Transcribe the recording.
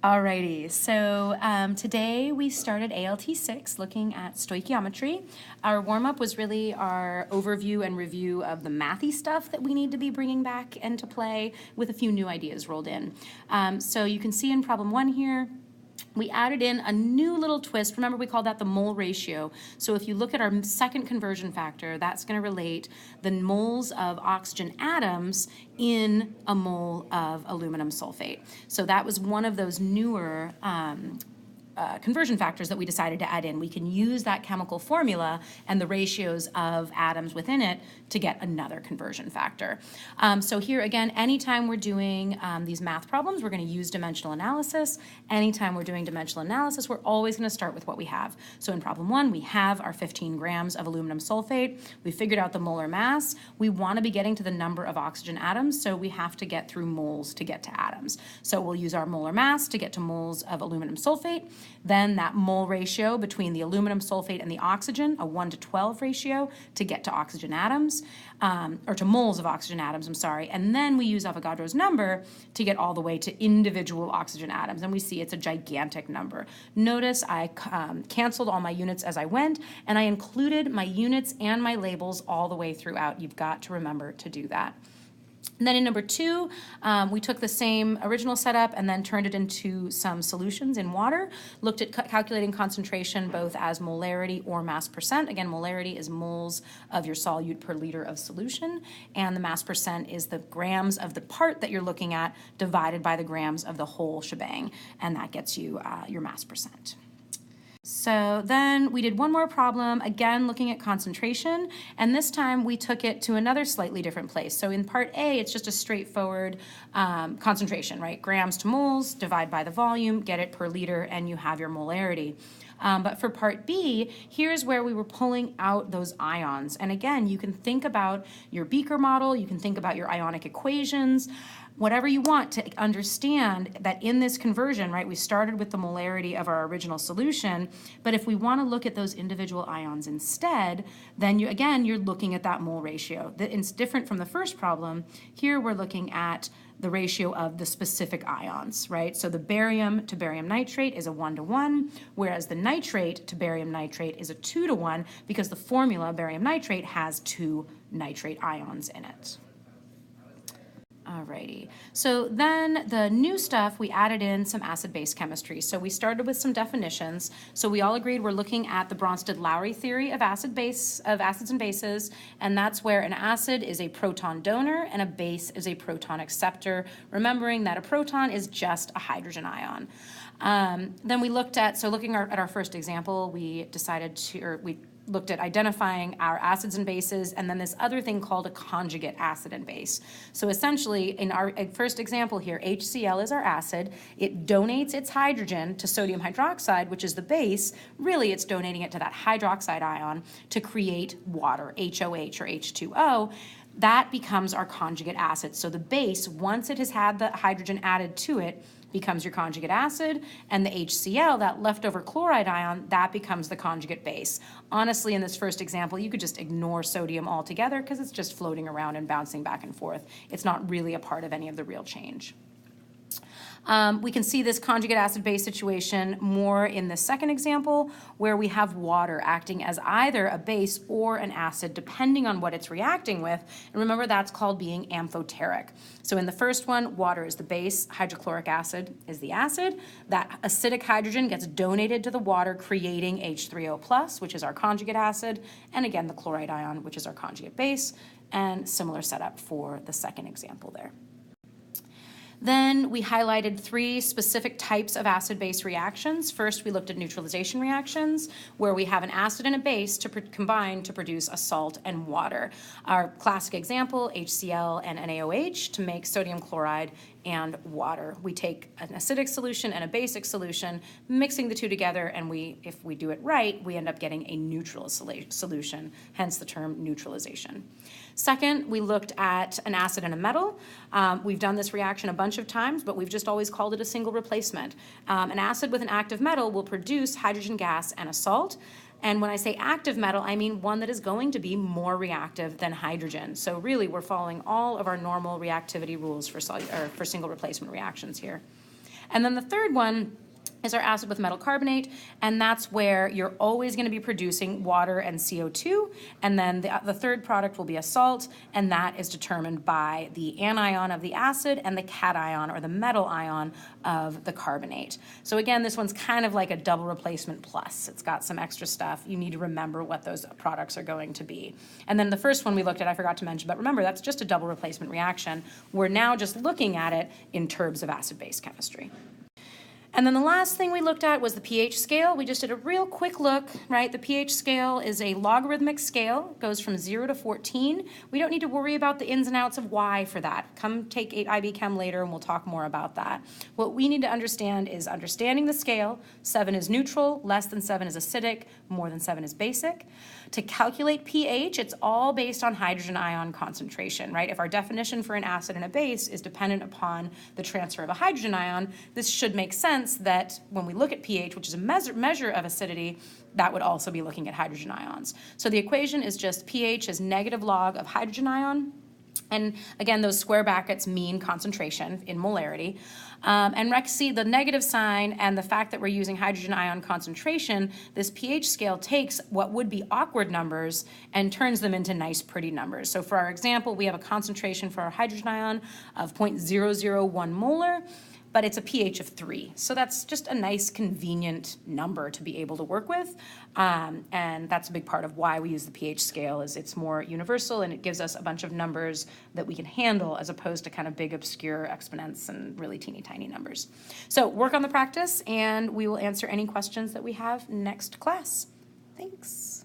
Alrighty, so today we started Alt6 looking at stoichiometry. Our warm-up was really our overview and review of the mathy stuff that we need to be bringing back into play with a few new ideas rolled in. So you can see in problem 1 here, we added in a new little twist. Remember, we called that the mole ratio. So if you look at our second conversion factor, that's going to relate the moles of oxygen atoms in a mole of aluminum sulfate. So that was one of those newer conversion factors that we decided to add in. We can use that chemical formula and the ratios of atoms within it to get another conversion factor. So here again, anytime we're doing these math problems, we're going to use dimensional analysis. Anytime we're doing dimensional analysis, we're always going to start with what we have. So in problem 1, we have our 15 grams of aluminum sulfate. We figured out the molar mass. We want to be getting to the number of oxygen atoms, so we have to get through moles to get to atoms. So we'll use our molar mass to get to moles of aluminum sulfate. Then that mole ratio between the aluminum sulfate and the oxygen, a 1 to 12 ratio to get to oxygen atoms, or to moles of oxygen atoms, I'm sorry. And then we use Avogadro's number to get all the way to individual oxygen atoms. And we see it's a gigantic number. Notice I canceled all my units as I went, and I included my units and my labels all the way throughout. You've got to remember to do that. And then in number 2, we took the same original setup and then turned it into some solutions in water, looked at calculating concentration both as molarity or mass percent. Again, molarity is moles of your solute per liter of solution, and the mass percent is the grams of the part that you're looking at divided by the grams of the whole shebang, and that gets you your mass percent. So then we did one more problem, again looking at concentration, and this time we took it to another slightly different place. So in part A, it's just a straightforward concentration, right? Grams to moles, divide by the volume, get it per liter, and you have your molarity. But for part B, here's where we were pulling out those ions. And again, you can think about your beaker model, you can think about your ionic equations, whatever you want to understand that in this conversion, right, we started with the molarity of our original solution, but if we want to look at those individual ions instead, then you're looking at that mole ratio. It's different from the first problem. Here we're looking at the ratio of the specific ions, right? So the barium to barium nitrate is a 1 to 1, whereas the nitrate to barium nitrate is a 2 to 1 because the formula barium nitrate has 2 nitrate ions in it. Alrighty, so then the new stuff, we added in some acid-base chemistry. So we started with some definitions. So we all agreed we're looking at the Bronsted-Lowry theory of acids and bases, and that's where an acid is a proton donor and a base is a proton acceptor, remembering that a proton is just a hydrogen ion. Then we looked at, looking at our first example, we looked at identifying our acids and bases, and then this other thing called a conjugate acid and base. So essentially, in our first example here, HCl is our acid. It donates its hydrogen to sodium hydroxide, which is the base. Really, it's donating it to that hydroxide ion to create water, HOH or H2O. That becomes our conjugate acid. So the base, once it has had the hydrogen added to it, becomes your conjugate acid, and the HCl, that leftover chloride ion, that becomes the conjugate base. Honestly, in this first example, you could just ignore sodium altogether because it's just floating around and bouncing back and forth. It's not really a part of any of the real change. We can see this conjugate acid-base situation more in the second example, where we have water acting as either a base or an acid, depending on what it's reacting with. And remember, that's called being amphoteric. So in the first one, water is the base, hydrochloric acid is the acid. That acidic hydrogen gets donated to the water, creating H3O+, which is our conjugate acid, and again, the chloride ion, which is our conjugate base, and similar setup for the second example there. Then we highlighted 3 specific types of acid-base reactions. First, we looked at neutralization reactions, where we have an acid and a base to combine to produce a salt and water. Our classic example, HCl and NaOH, to make sodium chloride and water. We take an acidic solution and a basic solution, mixing the two together, and if we do it right, we end up getting a neutral solution, hence the term neutralization. Second, we looked at an acid and a metal. We've done this reaction a bunch of times, but we've just always called it a single replacement. An acid with an active metal will produce hydrogen gas and a salt. And when I say active metal, I mean one that is going to be more reactive than hydrogen. So really, we're following all of our normal reactivity rules for single replacement reactions here. And then the third one is our acid with metal carbonate, and that's where you're always going to be producing water and CO2, and then the third product will be a salt, and that is determined by the anion of the acid and the cation, or the metal ion, of the carbonate. So again, this one's kind of like a double replacement plus. It's got some extra stuff. You need to remember what those products are going to be. And then the first one we looked at, I forgot to mention, but remember, that's just a double replacement reaction. We're now just looking at it in terms of acid-base chemistry. And then the last thing we looked at was the pH scale. We just did a real quick look, right? The pH scale is a logarithmic scale. It goes from 0 to 14. We don't need to worry about the ins and outs of why for that. Come take IB Chem later and we'll talk more about that. What we need to understand is understanding the scale. 7 is neutral, less than 7 is acidic, more than 7 is basic. To calculate pH, it's all based on hydrogen ion concentration, right? If our definition for an acid and a base is dependent upon the transfer of a hydrogen ion, this should make sense that when we look at pH, which is a measure of acidity, that would also be looking at hydrogen ions. So the equation is just pH is negative log of hydrogen ion. And again, those square brackets mean concentration in molarity. And see the negative sign and the fact that we're using hydrogen ion concentration, this pH scale takes what would be awkward numbers and turns them into nice, pretty numbers. So for our example, we have a concentration for our hydrogen ion of 0.001 molar, but it's a pH of 3. So that's just a nice, convenient number to be able to work with. And that's a big part of why we use the pH scale, is it's more universal and it gives us a bunch of numbers that we can handle as opposed to kind of big, obscure exponents and really teeny tiny numbers. So work on the practice and we will answer any questions that we have next class. Thanks.